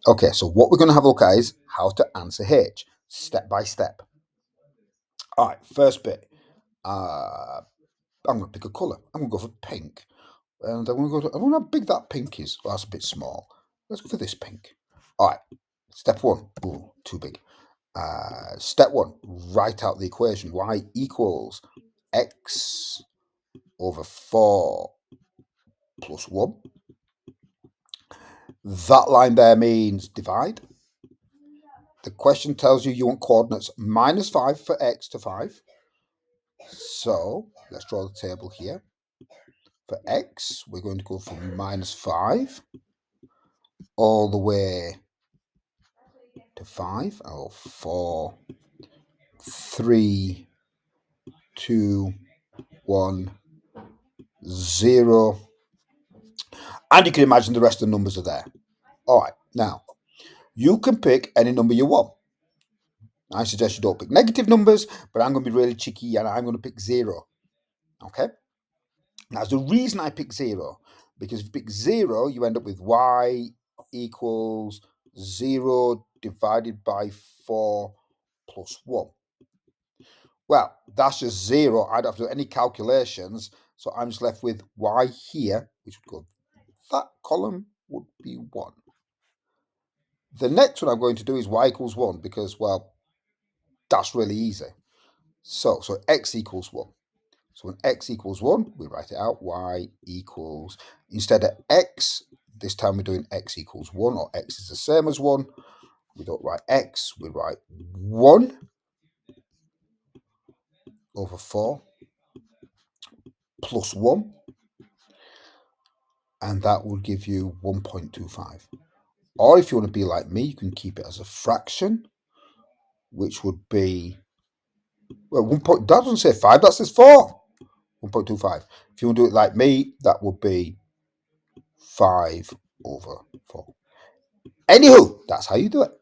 Okay, so what we're going to have a look at is how to answer H, step by step. All right, first bit. I'm going to pick a colour. I'm going to go for pink. And I'm going to go I wonder how big that pink is. Well, that's a bit small. Let's go for this pink. All right, step one. Ooh, too big. Step one, write out the equation. Y equals x over 4 plus 1. That line there means divide. The question tells you want coordinates -5 for x to 5. So let's draw the table here. For x, we're going to go from -5 all the way to 5. Oh, 4, 3, 2, 1, 0. And you can imagine the rest of the numbers are there. All right, now you can pick any number you want. I suggest you don't pick negative numbers, but I'm going to be really cheeky and I'm going to pick 0. Okay? Now, the reason I pick 0, because if you pick 0, you end up with y equals 0 divided by 4 plus 1. Well, that's just 0. I don't have to do any calculations, so I'm just left with y here, which would go, that column would be 1. The next one I'm going to do is y equals 1, because, well, that's really easy. So x equals 1. So when x equals 1, we write it out, y equals, instead of x, this time we're doing x equals 1, or x is the same as 1. We don't write x, we write 1 over 4 plus 1, and that will give you 1.25. Or if you want to be like me, you can keep it as a fraction, which would be, well, that doesn't say 5, that says 4. 1.25. If you want to do it like me, that would be 5 over 4. Anywho, that's how you do it.